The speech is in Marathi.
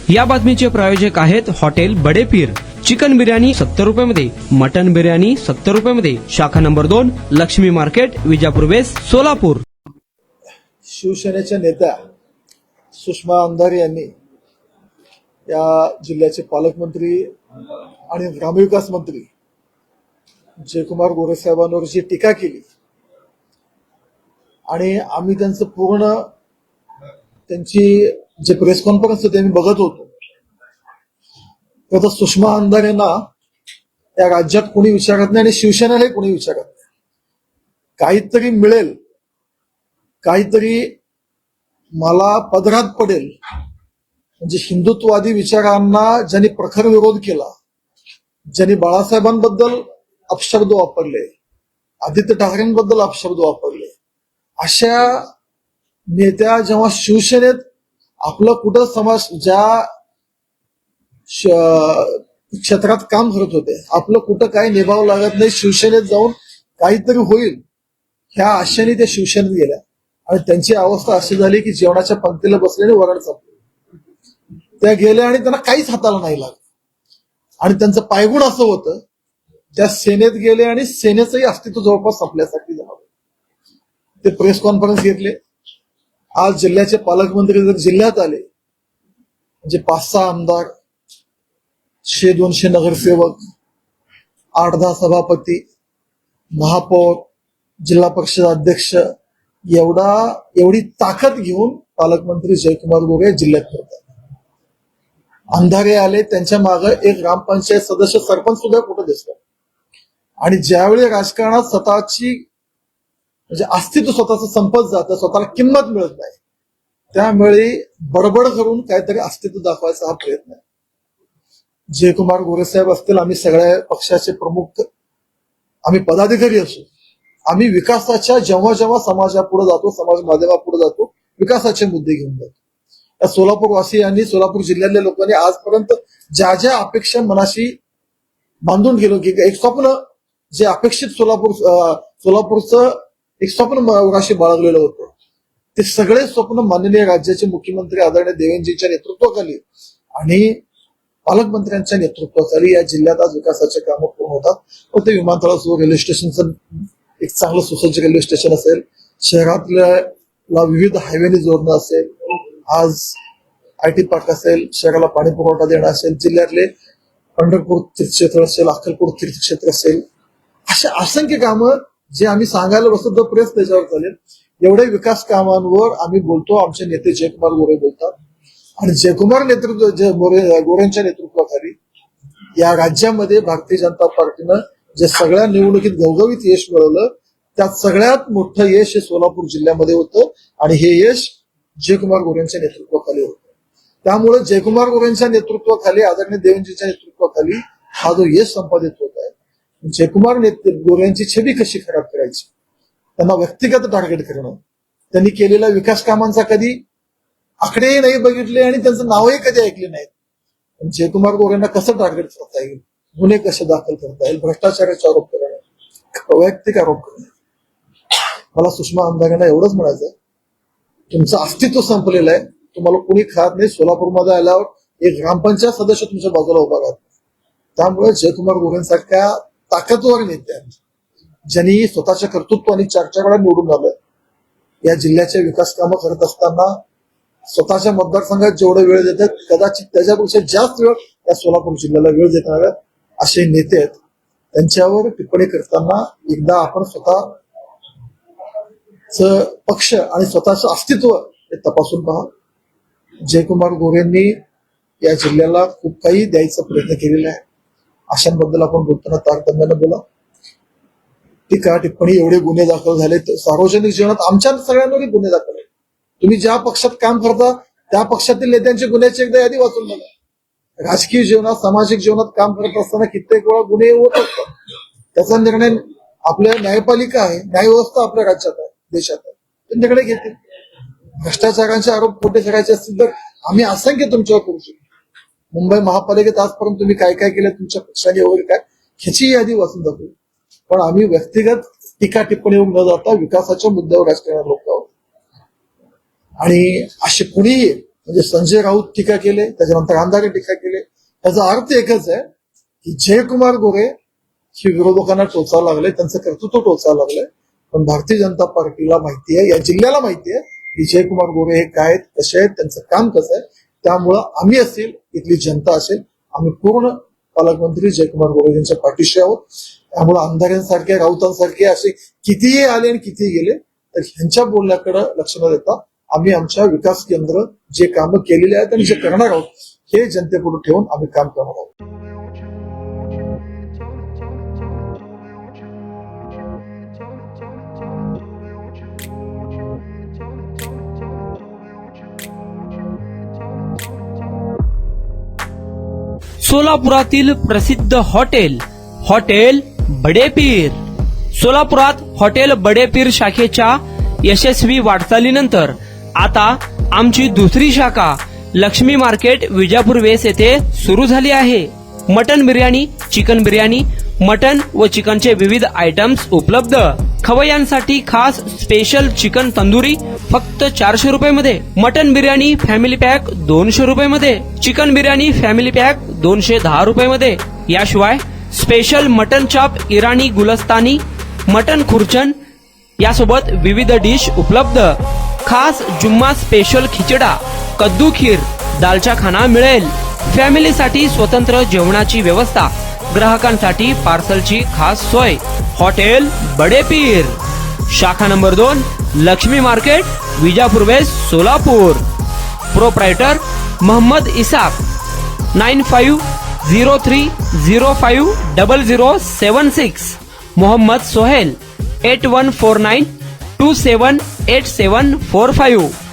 या बातमीचे प्रायोजक आहेत हॉटेल बडे पीर। चिकन बिर्याणी 70 रुपयामध्ये, मटन बिर्याणी 70 रुपयामध्ये, शाखा number 2, Laxmi market, Vijapur west, Solapur. शिवसेनेच्या नेत्या सुषमा अंधारे यांनी या जिल्ह्याचे पालकमंत्री आणि ग्रामविकास मंत्री जयकुमार गोरे साहेबांवर जी टीका केली आणि आम्ही त्यांचं पूर्ण त्यांची जे प्रेस कॉन्फरन्स होते आम्ही बघत होतो, तर सुषमा अंधारेंना या राज्यात कोणी विचारत नाही आणि शिवसेनेलाही कोणी विचारत नाही। काहीतरी मिळेल, काहीतरी मला पदरात पडेल, म्हणजे हिंदुत्ववादी विचारांना ज्यांनी प्रखर विरोध केला, ज्यांनी बाळासाहेबांबद्दल अपशब्द वापरले, आदित्य ठाकरेंबद्दल अपशब्द वापरले, अशा नेत्या जेव्हा शिवसेनेत आपलं कुठं समाज ज्या क्षेत्रात काम करत होते, आपलं कुठं काही निभावं लागत नाही, शिवसेनेत जाऊन काहीतरी होईल ह्या आशेने त्या शिवसेनेत गेल्या आणि त्यांची अवस्था अशी झाली की जेवणाच्या पंक्तीला बसलेले वरण संपले। त्या गेल्या आणि त्यांना काहीच हाताला नाही लागलं आणि त्यांचं पायगुण असं होतं, त्या सेनेत गेले आणि सेनेचंही अस्तित्व जवळपास संपल्यासाठी झालं। ते प्रेस कॉन्फरन्स घेतले। आज जिल्ह्याचे पालकमंत्री जर जिल्ह्यात आले, म्हणजे 5-6 आमदार, 100-200 नगरसेवक, 8-10 सभापती, महापौर, जिल्हा परिषद अध्यक्ष, एवढी ताकद घेऊन पालकमंत्री जयकुमार गोरे जिल्ह्यात करतात। अंधारे आले, त्यांच्या मागे एक ग्रामपंचायत सदस्य, सरपंच सुद्धा कुठं दिसतात आणि ज्यावेळी राजकारणात स्वतःची म्हणजे अस्तित्व स्वतःचं संपत जातं, स्वतःला किंमत मिळत नाही, त्यामुळे बडबड करून काहीतरी अस्तित्व दाखवायचा हा प्रयत्न आहे। जयकुमार गोरे साहेब असतील, आम्ही सगळ्या पक्षाचे प्रमुख, आम्ही पदाधिकारी असू, आम्ही विकासाच्या जेव्हा जेव्हा समाजापुढे जातो, समाज माध्यमापुढे जातो, विकासाचे मुद्दे घेऊन जातो। या सोलापूरवासियांनी, सोलापूर जिल्ह्यातल्या लोकांनी आजपर्यंत ज्या ज्या अपेक्षा मनाशी बांधून गेलो की एक स्वप्न जे अपेक्षित सोलापूरचं एक स्वप्न मनाशी बाळगलेलं होतं, ते सगळे स्वप्न माननीय राज्याचे मुख्यमंत्री आदरणीय देवेंद्रजींच्या नेतृत्वाखाली आणि पालकमंत्र्यांच्या नेतृत्वाखाली या जिल्ह्यात आज विकासाचे कामं पूर्ण होतात। व ते विमानतळासोबत रेल्वे स्टेशनचं एक चांगलं सुसज्ज रेल्वे स्टेशन असेल, शहरातल्या विविध हायवेने जोडणं असेल, आज IT पार्क असेल, शहराला पाणी पुरवठा देणं असेल, जिल्ह्यातले पंढरपूर तीर्थक्षेत्र असेल, अक्कलकोट तीर्थक्षेत्र असेल, अशा असंख्य कामं जे आम्ही सांगायला बसतो तर प्रेस त्याच्यावर चालेल, एवढे विकास कामांवर आम्ही बोलतो। आमचे नेते जयकुमार गोरे बोलतात आणि जयकुमार गोरेंच्या नेतृत्वाखाली या राज्यामध्ये भारतीय जनता पार्टीनं जे सगळ्या निवडणुकीत घवघवीत यश मिळवलं, त्यात सगळ्यात मोठं यश हे सोलापूर जिल्ह्यामध्ये होतं आणि हे यश जयकुमार गोरेंच्या नेतृत्वाखाली होतं। त्यामुळे जयकुमार गोरेंच्या नेतृत्वाखाली, आदरणीय देवेंद्रजींच्या नेतृत्वाखाली हा जो यश संपादित होत आहे, जयकुमार गोरेंची छबी कशी खराब करायची, त्यांना व्यक्तिगत टार्गेट करणं, त्यांनी केलेल्या विकास कामांचा कधी आकडेही नाही बघितले आणि त्यांचं नावही कधी ऐकले नाहीत। जयकुमार गोरेंना कसं टार्गेट करता येईल, गुन्हे कसे दाखल करता येईल, भ्रष्टाचाराचे आरोप करणं, वैयक्तिक आरोप करणं। मला सुषमा अंधारेंना एवढंच म्हणायचं, तुमचं अस्तित्व संपलेलं आहे, तुम्हाला कोणी खात नाही। सोलापूरमध्ये आल्यावर एक ग्रामपंचायत सदस्य तुमच्या बाजूला उभा राहत, त्यामुळे जयकुमार गोरेंसारख्या ताकदवर नेत्या ज्यांनी स्वतःच्या कर्तृत्वाने 4 वेळा निवडून आलं, या जिल्ह्याच्या विकास कामं करत असताना स्वतःच्या मतदारसंघात जेवढे वेळ देतात, कदाचित त्याच्यापेक्षा जास्त वेळ या सोलापूर जिल्ह्याला वेळ देणारे असे नेते आहेत। त्यांच्यावर टिप्पणी करताना एकदा आपण स्वतःच पक्ष आणि स्वतःचं अस्तित्व हे तपासून पहा। जयकुमार गोरेंनी या जिल्ह्याला खूप काही द्यायचा प्रयत्न केलेला आहे, अशांबद्दल आपण बोलताना तारतम्यानं बोला। टीका टिप्पणी, एवढे गुन्हे दाखल झाले, सार्वजनिक जीवनात आमच्या सगळ्यांवरही गुन्हे दाखल आहेत। तुम्ही ज्या पक्षात काम करता त्या पक्षातील नेत्यांची गुन्ह्याची एकदा यादी वाचून बघा। राजकीय जीवनात, सामाजिक जीवनात काम करत असताना कित्येक वेळा गुन्हे होत असतात, त्याचा निर्णय आपल्या न्यायपालिका आहे, न्यायव्यवस्था आपल्या राज्यात आहे, देशात आहे, ते निर्णय घेतील। भ्रष्टाचारांचे आरोप खोटे करायचे असतील तर आम्ही असंख्य तुमच्यावर करू शकतो। मुंबई महापालिकेत आजपर्यंत तुम्ही काय काय केलं तुमच्या पक्षाने वगैरे काय, ह्याची यादी वाचून दाखवू, पण आम्ही व्यक्तिगत टीका टिप्पणी न जाता विकासाच्या मुद्द्यावर राजकारण लोक आहोत। आणि असे कुणीही म्हणजे संजय राऊत टीका केले, त्याच्यानंतर अंधारे टीका केले. याचा अर्थ एकच आहे की जयकुमार गोरे हे विरोधकांना टोचायला लागले, त्यांचं कर्तृत्व टोचायला लागलंय. पण भारतीय जनता पार्टीला माहिती आहे, या जिल्ह्याला माहिती आहे की जयकुमार गोरे हे काय आहेत, कसे आहेत, त्यांचं काम कसं आहे. त्यामुळं आम्ही असेल, इथली जनता असेल, आम्ही पूर्ण पालकमंत्री जयकुमार गोरे यांच्या पाठीशी आहोत. त्यामुळे अंधाऱ्यांसारखे, राऊतांसारखे असे कितीही आले आणि कितीही गेले तर ह्यांच्या बोलण्याकडे लक्ष न देता आम्ही आमच्या विकास केंद्र जे कामं केलेले आहेत आणि जे करणार आहोत हे जनतेपुढे ठेवून आम्ही काम करणार आहोत. सोलापुरातील प्रसिद्ध हॉटेल बडेपीर. सोलापुरात हॉटेल बडेपीर शाखेच्या यशस्वी वाटचालीनंतर आता आमची दुसरी शाखा लक्ष्मी मार्केट विजापूर वेस येथे सुरू झाली आहे. Mutton biryani, chicken biryani, mutton व चिकनचे विविध आयटम्स उपलब्ध. खवय्यांसाठी खास स्पेशल चिकन तंदुरी फक्त 400 रुपये. मटन बिर्याणी फॅमिली पॅक 200 रुपये. चिकन बिर्याणी फॅमिली पॅक 210 रुपये. याशिवाय स्पेशल मटन चॉप, इराणी गुलस्तानी, मटन खुर्चन यासोबत विविध डिश उपलब्ध. खास जुम्मा स्पेशल खिचडा, कद्दू खीर, दालचा खाना मिळेल. फॅमिलीसाठी स्वतंत्र जेवणाची व्यवस्था, ग्राहकांसाठी पार्सलची खास सोय. हॉटेल बडेपीर, शाखा number 2, Laxmi market, Vijapur west, Solapur. Proprietor Mohammad Isaq. 9503050076. Mohammad Sohail. 8149278745.